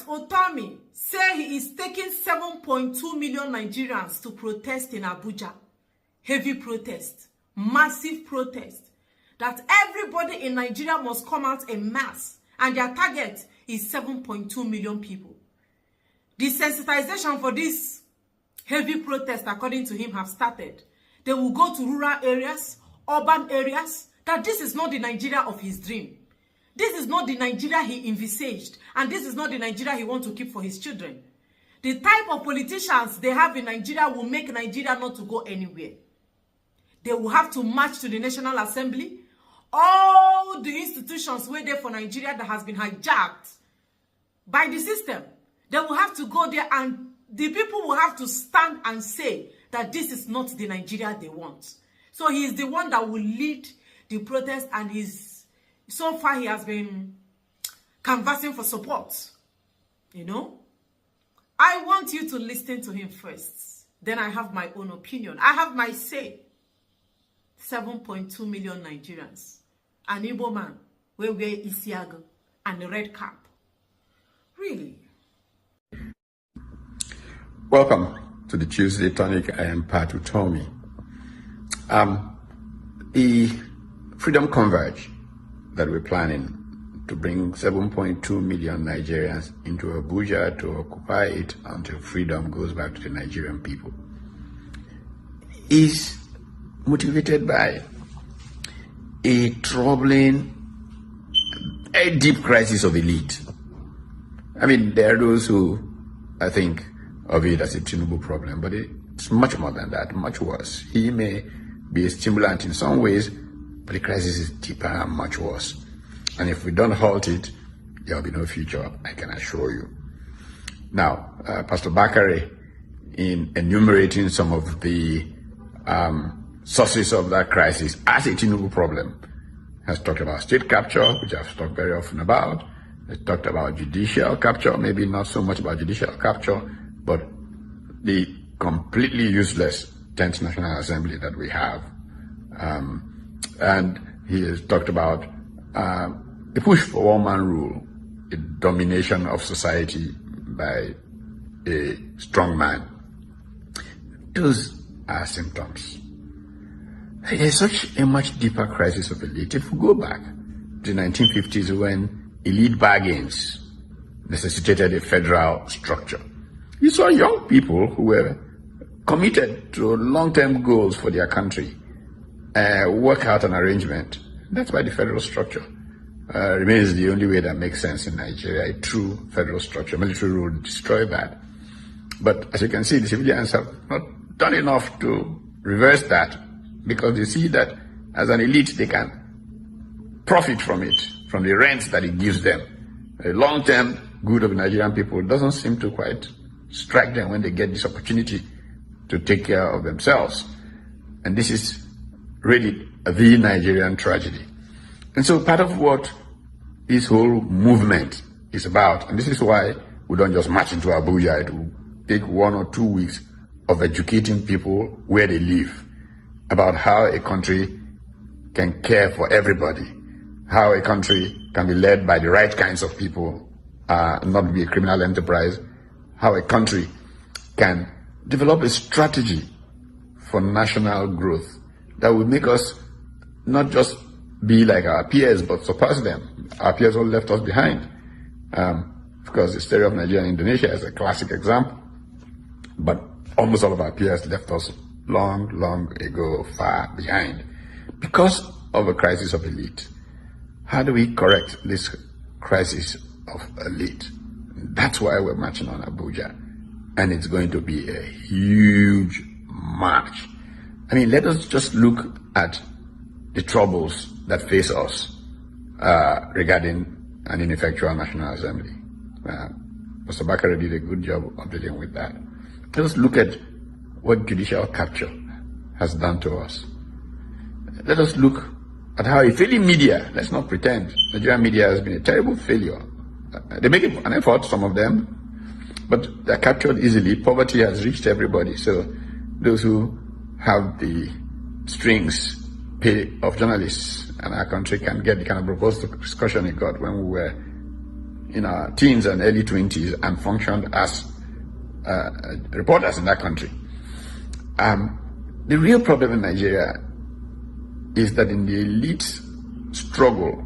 Utomi say he is taking 7.2 million Nigerians to protest in Abuja. Heavy protest, massive protest. That everybody in Nigeria must come out en masse, and their target is 7.2 million people. The sensitization for this heavy protest, according to him, have started. They will go to rural areas, urban areas, that this is not the Nigeria of his dream. This is not the Nigeria he envisaged, and this is not the Nigeria he wants to keep for his children. The type of politicians they have in Nigeria will make Nigeria not to go anywhere. They will have to march to the National Assembly. All the institutions were there for Nigeria that has been hijacked by the system. They will have to go there, and the people will have to stand and say that this is not the Nigeria they want. So he is the one that will lead the protest, and so far he has been canvassing for support. You know? I want you to listen to him first. Then I have my own opinion. I have my say. 7.2 million Nigerians. An Igbo man will wear Isiago and a red cap. Really? Welcome to the Tuesday Tonic. I am Pat Utomi. The Freedom Converge that we're planning to bring 7.2 million Nigerians into Abuja to occupy it until freedom goes back to the Nigerian people is motivated by a troubling, a deep crisis of elite. I mean, there are those who, I think, of it as a Tinubu problem, but it's much more than that, much worse. He may be a stimulant in some ways, but the crisis is deeper and much worse. And if we don't halt it, there will be no future, I can assure you. Now, Pastor Bakare, in enumerating some of the sources of that crisis as a Tinubu problem, has talked about state capture, which I've talked very often about. Has talked about judicial capture, maybe not so much about judicial capture, but the completely useless 10th National Assembly that we have. And he has talked about the push for one-man rule, the domination of society by a strong man. Those are symptoms. There's such a much deeper crisis of elite. If we go back to the 1950s, when elite bargains necessitated a federal structure, you saw young people who were committed to long-term goals for their country work out an arrangement. That's why the federal structure remains the only way that makes sense in Nigeria, a true federal structure. Military rule would destroy that. But as you can see, the civilians have not done enough to reverse that, because they see that as an elite, they can profit from it, from the rent that it gives them. The long-term good of the Nigerian people doesn't seem to quite strike them when they get this opportunity to take care of themselves. And this is really the Nigerian tragedy. And so part of what this whole movement is about, and this is why we don't just march into Abuja, it will take 1 or 2 weeks of educating people where they live about how a country can care for everybody, how a country can be led by the right kinds of people, not be a criminal enterprise, how a country can develop a strategy for national growth that will make us not just be like our peers, but surpass them. Our peers all left us behind. Because the story of Nigeria and Indonesia is a classic example. But almost all of our peers left us long, long ago, far behind, because of a crisis of elite. How do we correct this crisis of elite? That's why we're marching on Abuja. And it's going to be a huge march. I mean, let us just look at the troubles that face us regarding an ineffectual National Assembly. Mr. Bakare did a good job of dealing with that. Let us look at what judicial capture has done to us. Let us look at how a failing media, let's not pretend, Nigerian media has been a terrible failure. They make an effort, some of them, but they're captured easily. Poverty has reached everybody. So those who have the strings pay of journalists, and our country can get the kind of robust discussion it got when we were in our teens and early 20s and functioned as reporters in that country. The real problem in Nigeria is that in the elite struggle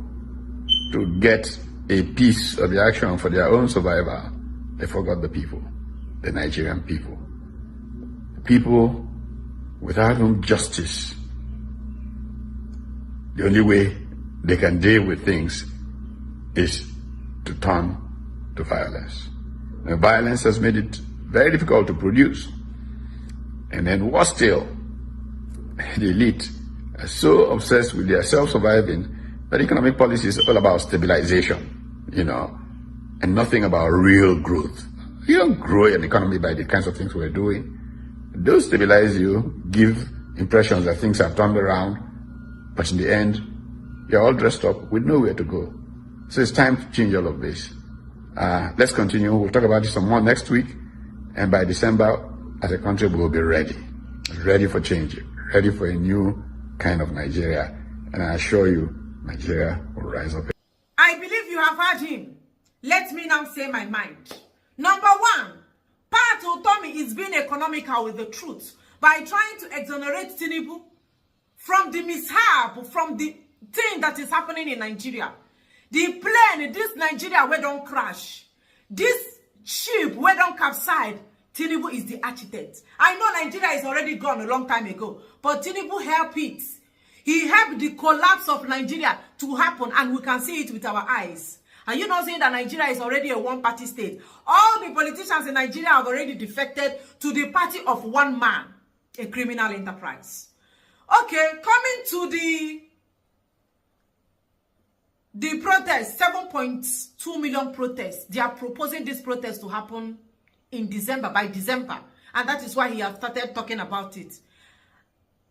to get a piece of the action for their own survival, they forgot the people, the Nigerian people. People without whom justice, the only way they can deal with things is to turn to violence. Now, violence has made it very difficult to produce. And then worse still, the elite are so obsessed with their self-surviving that economic policy is all about stabilization, and nothing about real growth. You don't grow an economy by the kinds of things we're doing. Those stabilize you, give impressions that things have turned around, but in the end, you're all dressed up with nowhere to go. So it's time to change all of this. Let's continue. We'll talk about this some more next week. And by December, as a country, we'll be ready for change, ready for a new kind of Nigeria. And I assure you, Nigeria will rise up. I believe you have heard him. Let me now say my mind. Number one, Pat Utomi is being economical with the truth by trying to exonerate Tinubu from the mishap, from the thing that is happening in Nigeria. The plane, this Nigeria where don't crash, this ship where don't capsize, Tinubu is the architect. I know Nigeria is already gone a long time ago, but Tinubu helped it. He helped the collapse of Nigeria to happen, and we can see it with our eyes. Are you not saying that Nigeria is already a one-party state? All the politicians in Nigeria have already defected to the party of one man, a criminal enterprise. Okay, coming to the protest, 7.2 million protests. They are proposing this protest to happen in December, by December. And that is why he has started talking about it.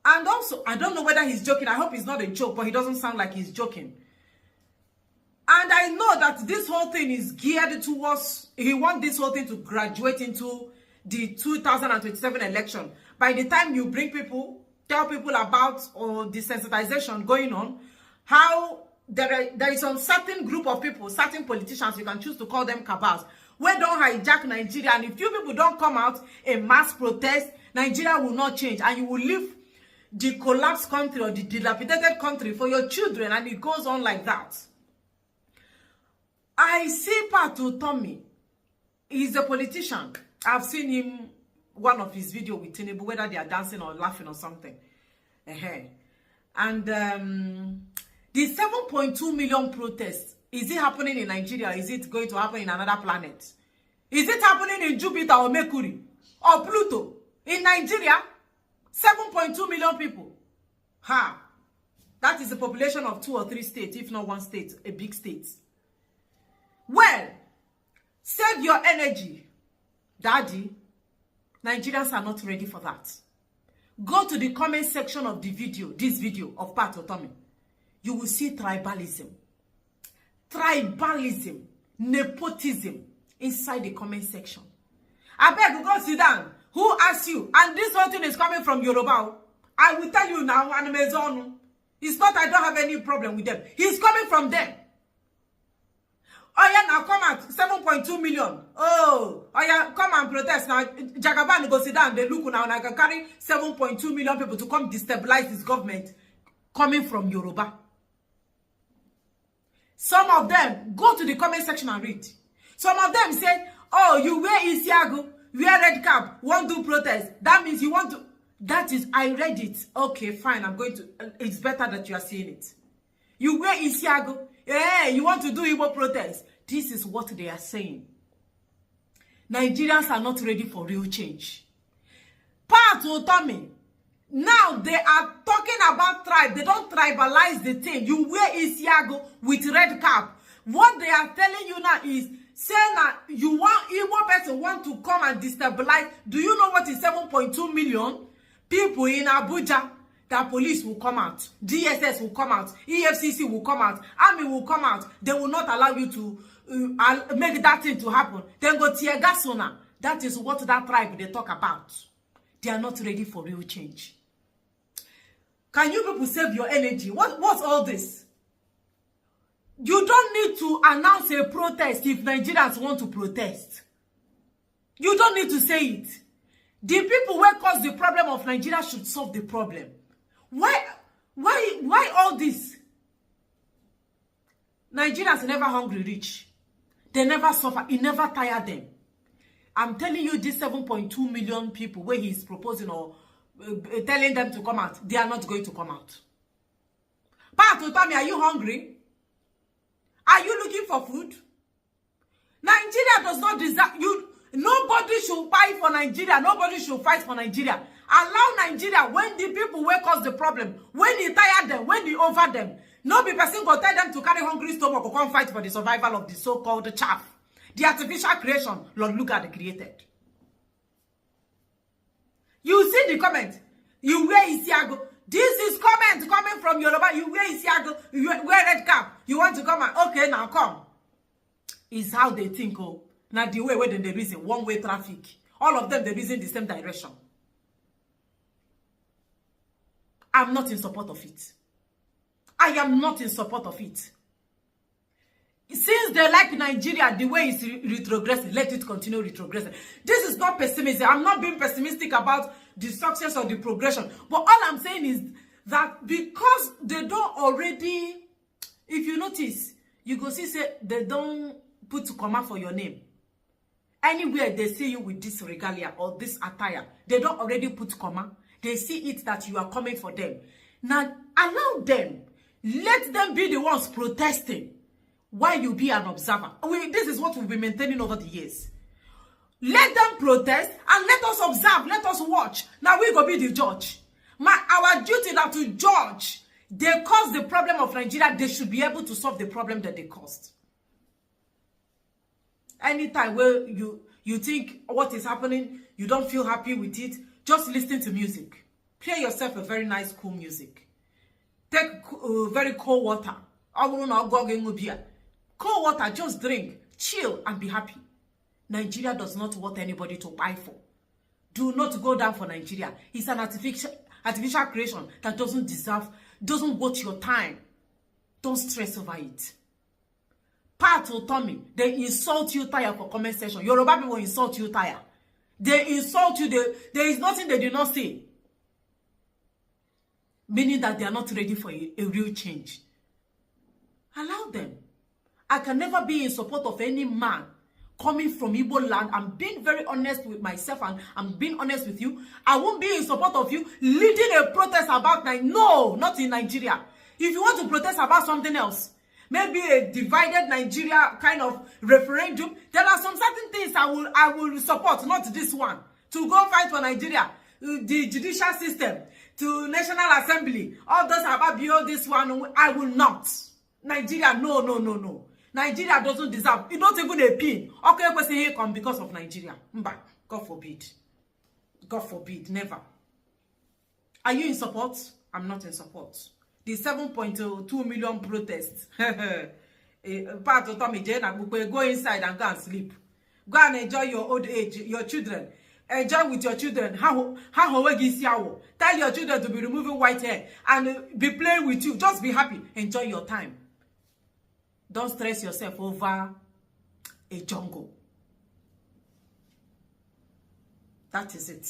And also, I don't know whether he's joking. I hope it's not a joke, but he doesn't sound like he's joking. And I know that this whole thing is geared towards, he wants this whole thing to graduate into the 2027 election. By the time you bring people, tell people about or desensitization going on, how there is a certain group of people, certain politicians, you can choose to call them cabals, where don't hijack Nigeria. And if you people don't come out in mass protest, Nigeria will not change. And you will leave the collapsed country or the dilapidated country for your children. And it goes on like that. I see Pat Utomi. He's a politician. I've seen him, one of his videos with Tinubu, whether they are dancing or laughing or something. And the 7.2 million protests, is it happening in Nigeria? Is it going to happen in another planet? Is it happening in Jupiter or Mercury or Pluto? In Nigeria, 7.2 million people. That is the population of 2 or 3 states, if not one state, a big state. Well, save your energy, Daddy. Nigerians are not ready for that. Go to the comment section of the video, this video of Pat Utomi. You will see tribalism, nepotism inside the comment section. I beg you, go sit down. Who asked you? And this whole thing is coming from Yoruba. I will tell you now, and it's not I don't have any problem with them. He's coming from them. Oh yeah, now come out, 7.2 million. Oh yeah, come and protest now. Jagaban go sit down, they look now, and I can carry 7.2 million people to come destabilize this government coming from Yoruba. Some of them, go to the comment section and read. Some of them say, oh, you wear Isiago, wear red cap, won't do protest. That means you want to, that is, I read it. Okay, fine, I'm going to, it's better that you are seeing it. You wear Isiago, you want to do Igbo protest. This is what they are saying. Nigerians are not ready for real change. Pat Utomi, now they are talking about tribe. They don't tribalize the thing. You wear Isiago with red cap. What they are telling you now is, saying that you want Igbo person want to come and destabilize. Do you know what is 7.2 million people in Abuja? That police will come out, DSS will come out, EFCC will come out, Army will come out. They will not allow you to make that thing to happen. Then go tear gas on her. That is what that tribe they talk about. They are not ready for real change. Can you people save your energy? What's all this? You don't need to announce a protest if Nigerians want to protest. You don't need to say it. The people who cause the problem of Nigeria should solve the problem. Why all this? Nigerians are never hungry rich. They never suffer. It never tire them. I'm telling you, this 7.2 million people where he's proposing or telling them to come out, they are not going to come out. Pat Utami, are you hungry? Are you looking for food? Nigeria does not deserve you. Nobody should fight for Nigeria. Nobody should fight for Nigeria. Allow Nigeria, when the people will cause the problem, when they tire them, when they over them, no be person go tell them to carry hungry stomach or come fight for the survival of the so-called chaff. The artificial creation Lord Lugard created. You see the comment. You wear Isiago. This is comment coming from Yoruba. You wear Isiago. You wear red cap. You want to come out. Okay, now come. Is how they think. Oh, now the way where they reason one-way traffic. All of them they reason the same direction. I'm not in support of it. I am not in support of it. Since they like Nigeria, the way it's retrogressing, let it continue retrogressing. This is not pessimism. I'm not being pessimistic about the success or the progression. But all I'm saying is that because they don't already, if you notice, you go see say they don't put comma for your name. Anywhere they see you with this regalia or this attire, they don't already put comma. They see it that you are coming for them. Now, allow them. Let them be the ones protesting. Why you be an observer? This is what we've been maintaining over the years. Let them protest and let us observe. Let us watch. Now we go be the judge. Our duty is to judge. They caused the problem of Nigeria. They should be able to solve the problem that they caused. Anytime where you think what is happening, you don't feel happy with it, just listen to music. Play yourself a very nice, cool music. Take very cold water. Cold water, just drink, chill, and be happy. Nigeria does not want anybody to buy for. Do not go down for Nigeria. It's an artificial creation that doesn't worth your time. Don't stress over it. Pat Utomi, they insult you tire for comment section. Yoruba people insult you tire. They insult you. There is nothing they do not say. Meaning that they are not ready for a real change. Allow them. I can never be in support of any man coming from Igbo land. I'm being very honest with myself and I'm being honest with you. I won't be in support of you leading a protest about No, not in Nigeria. If you want to protest about something else, maybe a divided Nigeria kind of referendum, there are some certain things I will support, not this one. To go fight for Nigeria, the judicial system, to National Assembly, all those about beyond this one, I will not. Nigeria, no. Nigeria doesn't deserve. It not even a pin. Okay, we say here come because of Nigeria. God forbid. God forbid, never. Are you in support? I'm not in support. The 7.2 million protests. Part of Tommy Jane, go inside and go and sleep. Go and enjoy your old age, your children. Enjoy with your children. How tell your children to be removing white hair and be playing with you. Just be happy. Enjoy your time. Don't stress yourself over a jungle. That is it.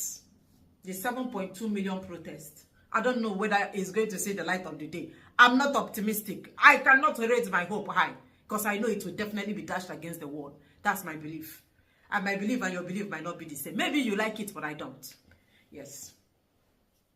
The 7.2 million protest. I don't know whether it's going to see the light of the day. I'm not optimistic. I cannot raise my hope high because I know it will definitely be dashed against the wall. That's my belief. And my belief and your belief might not be the same. Maybe you like it, but I don't. Yes.